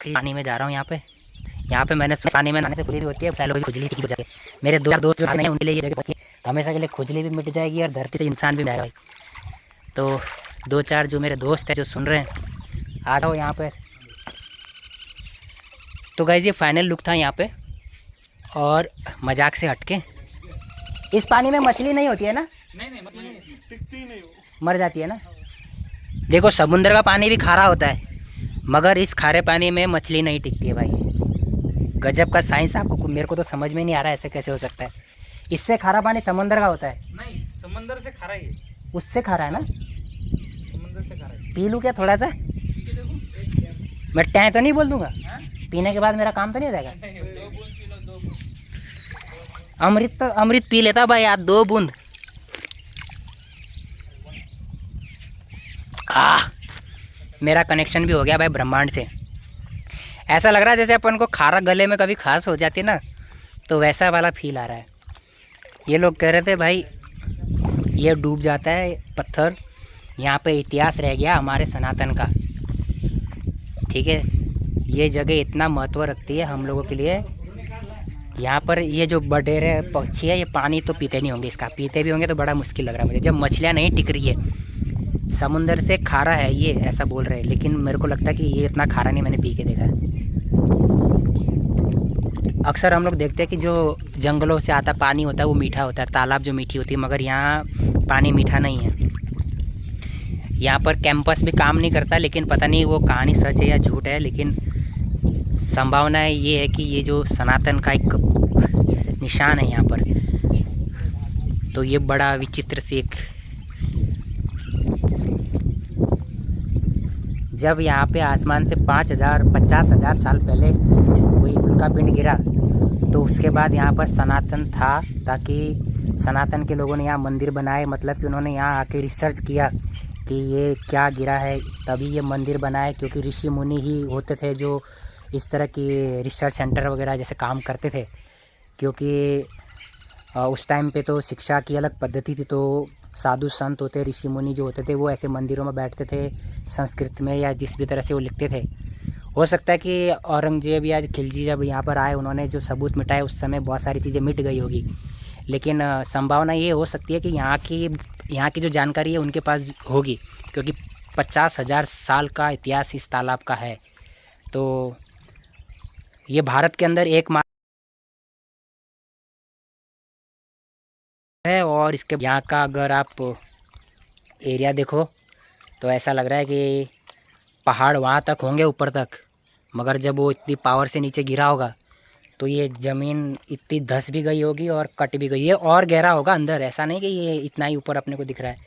पानी में जा रहा हूँ। यहाँ पे मैंने पानी में नहाने से खुजली होती है, फैलो की खुजली की वजह से। मेरे दो दोस्त जो नहाने हैं उनके लिए ये जगह पहुंची तो हमेशा के लिए खुजली भी मिट जाएगी और धरती से इंसान भी मिलेगा भाई। तो दो चार जो मेरे दोस्त हैं जो सुन रहे हैं, आ जाओ यहाँ पे। तो गाइस ये फाइनल लुक था यहाँ पे। और मजाक से हटके, इस पानी में मछली नहीं होती है ना? नहीं मछली नहीं टिकती नहीं, मर जाती है ना। देखो समुद्र का पानी भी खारा होता है, मगर इस खारे पानी में मछली नहीं टिकती है भाई। गजब का साइंस आपको, मेरे को तो समझ में नहीं आ रहा है ऐसे कैसे हो सकता है। इससे खारा पानी समुद्र का होता है? नहीं समंदर से खारा है। उससे खारा है ना? समंदर से खारा है। पी लूँ क्या थोड़ा सा? मैं टैं तो नहीं बोल दूंगा? पीने के बाद मेरा काम तो नहीं हो जाएगा? 2 बूंद पी लो, 2 बूंद। अमृत पी लेता भाई यार, 2 बूंद। मेरा कनेक्शन भी हो गया भाई ब्रह्मांड से। ऐसा लग रहा है जैसे अपन को खारा गले में कभी खास हो जाती ना, तो वैसा वाला फील आ रहा है। ये लोग कह रहे थे भाई ये डूब जाता है पत्थर, यहाँ पे इतिहास रह गया हमारे सनातन का। ठीक है, ये जगह इतना महत्व रखती है हम लोगों के लिए। यहाँ पर ये जो बडेरे पक्षी है ये पानी तो पीते नहीं होंगे, इसका पीते भी होंगे तो बड़ा मुश्किल लग रहा है मुझे। जब मछलियाँ नहीं टिक रही है, समुंदर से खारा है ये ऐसा बोल रहे हैं, लेकिन मेरे को लगता है कि ये इतना खारा नहीं, मैंने पी के देखा है। अक्सर हम लोग देखते हैं कि जो जंगलों से आता पानी होता है वो मीठा होता है, तालाब जो मीठी होती है, मगर यहाँ पानी मीठा नहीं है। यहाँ पर कैंपस भी काम नहीं करता, लेकिन पता नहीं वो कहानी सच है या झूठ है, लेकिन संभावना ये है कि ये जो सनातन का एक निशान है यहाँ पर। तो ये बड़ा विचित्र सी एक, जब यहाँ पे आसमान से 50,000 साल पहले कोई उल्का पिंड गिरा, तो उसके बाद यहाँ पर सनातन था, ताकि सनातन के लोगों ने यहाँ मंदिर बनाए। मतलब कि उन्होंने यहाँ आके रिसर्च किया कि ये क्या गिरा है, तभी ये मंदिर बनाए। क्योंकि ऋषि मुनि ही होते थे जो इस तरह की रिसर्च सेंटर वगैरह जैसे काम करते थे। क्योंकि उस टाइम पे तो शिक्षा की अलग पद्धति थी, तो साधु संत होते, ऋषि मुनि जो होते थे, वो ऐसे मंदिरों में बैठते थे, संस्कृत में या जिस भी तरह से वो लिखते थे। हो सकता है कि औरंगजेब या खिलजी जब यहाँ पर आए, उन्होंने जो सबूत मिटाए उस समय बहुत सारी चीज़ें मिट गई होगी। लेकिन संभावना ये हो सकती है कि यहाँ की जो जानकारी है उनके पास होगी, क्योंकि 50,000 साल का इतिहास इस तालाब का है। तो ये भारत के अंदर एक है। और इसके यहाँ का अगर आप एरिया देखो तो ऐसा लग रहा है कि पहाड़ वहाँ तक होंगे ऊपर तक, मगर जब वो इतनी पावर से नीचे गिरा होगा तो ये ज़मीन इतनी धंस भी गई होगी और कट भी गई है। और गहरा होगा अंदर, ऐसा नहीं कि ये इतना ही ऊपर अपने को दिख रहा है,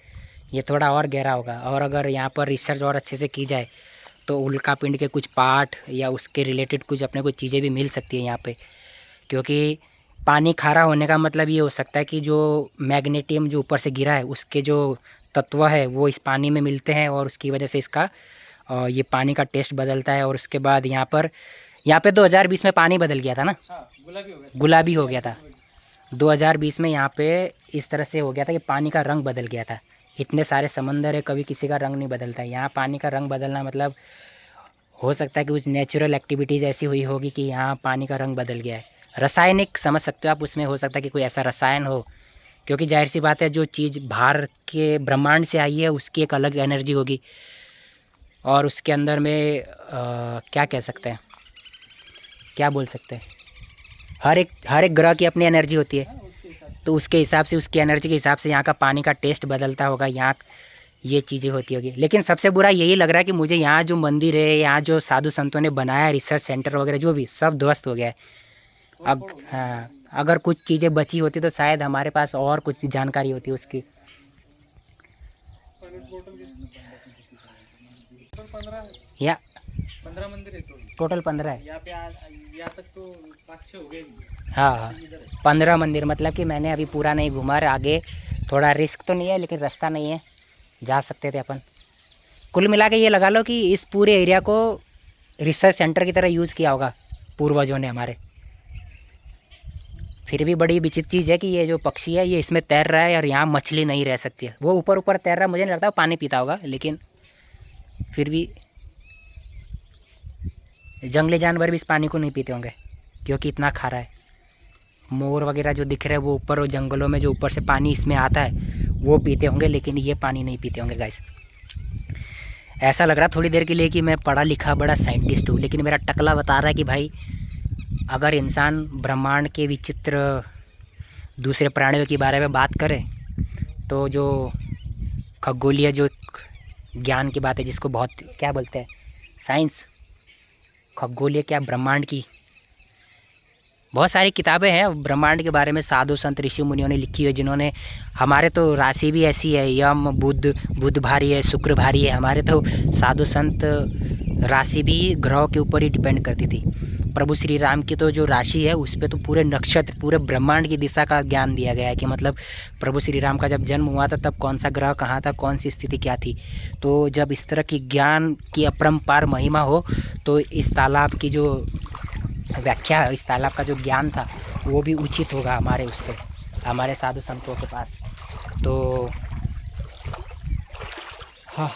ये थोड़ा और गहरा होगा। और अगर यहाँ पर रिसर्च और अच्छे से की जाए तो उल्का पिंड के कुछ पार्ट या उसके रिलेटेड कुछ अपने को चीज़ें भी मिल सकती है यहाँ पे। क्योंकि पानी खारा होने का मतलब ये हो सकता है कि जो मैग्नीशियम जो ऊपर से गिरा है उसके जो तत्व है वो इस पानी में मिलते हैं, और उसकी वजह से इसका ये पानी का टेस्ट बदलता है। और उसके बाद यहाँ पे 2020 में पानी बदल गया था ना? गुलाबी हो गया था 2020 में। यहाँ पे इस तरह से हो गया था कि पानी का रंग बदल गया था। इतने सारे समंदर है, कभी किसी का रंग नहीं बदलता है। यहाँ पानी का रंग बदलना मतलब हो सकता है कि कुछ नेचुरल एक्टिविटीज़ ऐसी हुई होगी कि यहाँ पानी का रंग बदल गया है। रासायनिक समझ सकते हो आप, उसमें हो सकता है कि कोई ऐसा रसायन हो, क्योंकि जाहिर सी बात है जो चीज़ बाहर के ब्रह्मांड से आई है उसकी एक अलग एनर्जी होगी। और उसके अंदर में क्या कह सकते हैं, क्या बोल सकते हैं, हर एक ग्रह की अपनी एनर्जी होती है, तो उसके हिसाब से, उसकी एनर्जी के हिसाब से यहाँ का पानी का टेस्ट बदलता होगा, यहाँ ये चीज़ें होती होगी। लेकिन सबसे बुरा यही लग रहा है कि मुझे यहाँ जो मंदिर है, यहाँ जो साधु संतों ने बनाया रिसर्च सेंटर वगैरह जो भी, सब ध्वस्त हो गया है। अब हाँ, अगर कुछ चीज़ें बची होती तो शायद हमारे पास और कुछ जानकारी होती उसकी। या 15 मंदिर है टोटल 15 है यहाँ पे। यहाँ तक तो 5-6 हो गए। हाँ 15 मंदिर। मतलब कि मैंने अभी पूरा नहीं घूमा, आगे थोड़ा रिस्क तो नहीं है, लेकिन रास्ता नहीं है, जा सकते थे अपन। कुल मिला के ये लगा लो कि इस पूरे एरिया को रिसर्च सेंटर की तरह यूज़ किया होगा पूर्वजों ने हमारे। फिर भी बड़ी विचित्र चीज़ है कि ये जो पक्षी है ये इसमें तैर रहा है और यहाँ मछली नहीं रह सकती है। वो ऊपर ऊपर तैर रहा है, मुझे नहीं लगता वो पानी पीता होगा, लेकिन फिर भी जंगली जानवर भी इस पानी को नहीं पीते होंगे क्योंकि इतना खारा है। मोर वगैरह जो दिख रहे हैं वो ऊपर, वो जंगलों में जो ऊपर से पानी इसमें आता है वो पीते होंगे, लेकिन ये पानी नहीं पीते होंगे गाइस। ऐसा लग रहा थोड़ी देर के लिए कि मैं पढ़ा लिखा बड़ा साइंटिस्ट हूँ, लेकिन मेरा टकला बता रहा है कि भाई अगर इंसान ब्रह्मांड के विचित्र दूसरे प्राणियों के बारे में बात करे तो जो खगोलीय जो ज्ञान की बात है, जिसको बहुत क्या बोलते हैं, साइंस, खगोलीय क्या, ब्रह्मांड की बहुत सारी किताबें हैं ब्रह्मांड के बारे में, साधु संत ऋषि मुनियों ने लिखी है, जिन्होंने, हमारे तो राशि भी ऐसी है, यम बुध भारी है, शुक्र भारी है, हमारे तो साधु संत राशि भी ग्रहों के ऊपर ही डिपेंड करती थी। प्रभु श्री राम की तो जो राशि है उस पर तो पूरे नक्षत्र, पूरे ब्रह्मांड की दिशा का ज्ञान दिया गया है कि मतलब प्रभु श्री राम का जब जन्म हुआ था तब कौन सा ग्रह कहाँ था, कौन सी स्थिति क्या थी। तो जब इस तरह की ज्ञान की अपरंपार महिमा हो तो इस तालाब की जो व्याख्या, इस तालाब का जो ज्ञान था वो भी उचित होगा हमारे उस पर, हमारे साधु संतों के पास। तो हाँ,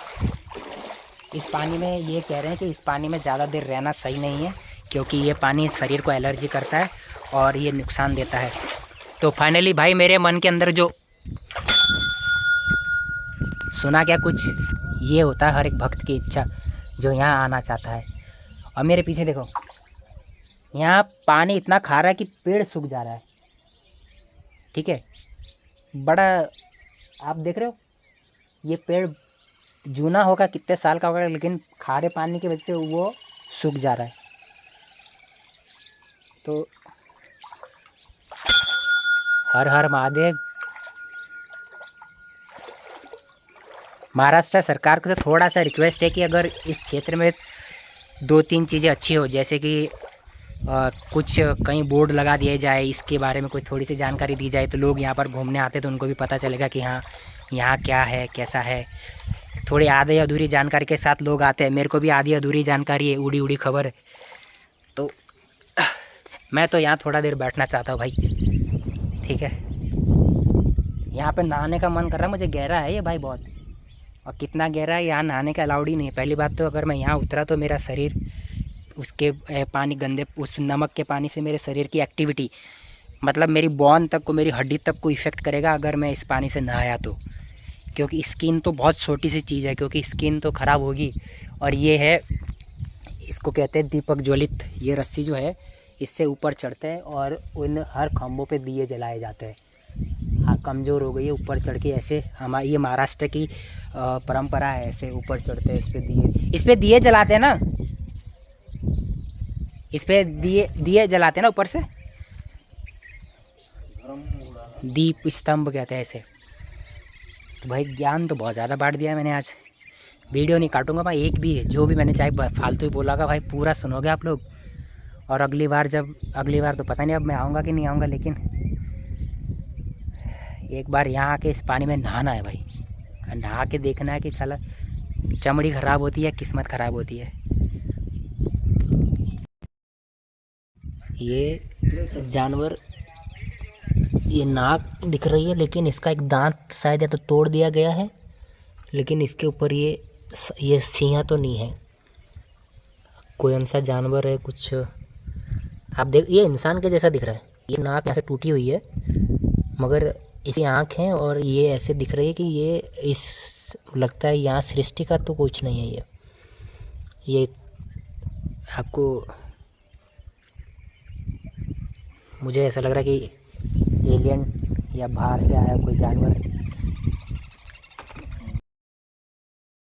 इस पानी में ये कह रहे हैं कि इस पानी में ज़्यादा देर रहना सही नहीं है क्योंकि ये पानी शरीर को एलर्जी करता है और ये नुकसान देता है। तो फाइनली भाई मेरे मन के अंदर जो सुना क्या कुछ, ये होता है हर एक भक्त की इच्छा जो यहाँ आना चाहता है। और मेरे पीछे देखो, यहाँ पानी इतना खारा है कि पेड़ सूख जा रहा है, ठीक है, बड़ा, आप देख रहे हो ये पेड़ जूना होगा, कितने साल का होगा, लेकिन खारे पानी की वजह से वो सूख जा रहा है। तो हर हर महादेव। महाराष्ट्र सरकार को तो थोड़ा सा रिक्वेस्ट है कि अगर इस क्षेत्र में 2-3 चीज़ें अच्छी हो, जैसे कि कुछ कहीं बोर्ड लगा दिए जाए, इसके बारे में कोई थोड़ी सी जानकारी दी जाए, तो लोग यहाँ पर घूमने आते तो उनको भी पता चलेगा कि हाँ यहाँ क्या है, कैसा है। थोड़ी आधी अधूरी जानकारी के साथ लोग आते हैं, मेरे को भी आधी अधूरी जानकारी है, उड़ी उड़ी खबर है। तो मैं तो यहाँ थोड़ा देर बैठना चाहता हूँ भाई, ठीक है। यहाँ पे नहाने का मन कर रहा है मुझे, गहरा है ये भाई बहुत, और कितना गहरा है यहाँ नहाने का अलाउड ही नहीं है। पहली बात तो अगर मैं यहाँ उतरा तो मेरा शरीर उसके पानी गंदे, उस नमक के पानी से मेरे शरीर की एक्टिविटी, मतलब मेरी बोन तक को, मेरी हड्डी तक को इफ़ेक्ट करेगा अगर मैं इस पानी से नहाया तो, क्योंकि स्किन तो बहुत छोटी सी चीज़ है, क्योंकि स्किन तो ख़राब होगी। और ये है, इसको कहते हैं दीपक ज्वलित, ये रस्सी जो है इससे ऊपर चढ़ते हैं और उन हर खम्भों पे दिए जलाए जाते हैं। हाँ, कमज़ोर हो गई है, ऊपर चढ़ के ऐसे, हमारी ये महाराष्ट्र की परंपरा है, ऐसे ऊपर चढ़ते हैं, इस पर दिए जलाते हैं ना, इस पे दिए जलाते हैं ना ऊपर से, दीप स्तंभ कहते हैं ऐसे। तो भाई ज्ञान तो बहुत ज़्यादा बांट दिया मैंने आज, वीडियो नहीं काटूंगा भाई एक भी, जो भी मैंने चाहे फालतू ही बोला भाई पूरा सुनोगे आप लोग। और अगली बार तो पता नहीं अब मैं आऊँगा कि नहीं आऊँगा, लेकिन एक बार यहाँ आके इस पानी में नहाना है भाई, नहा के देखना है कि साला चमड़ी ख़राब होती है, किस्मत ख़राब होती है। ये जानवर, ये नाक दिख रही है लेकिन इसका एक दांत शायद या तो तोड़ दिया गया है, लेकिन इसके ऊपर ये सिंह तो नहीं है, कोई सा जानवर है कुछ, आप देख, ये इंसान के जैसा दिख रहा है, ये नाक यहाँ से टूटी हुई है मगर इसकी आँख है और ये ऐसे दिख रही है कि ये इस, लगता है यहाँ सृष्टि का तो कुछ नहीं है ये आपको, मुझे ऐसा लग रहा है कि एलियन या बाहर से आया कोई जानवर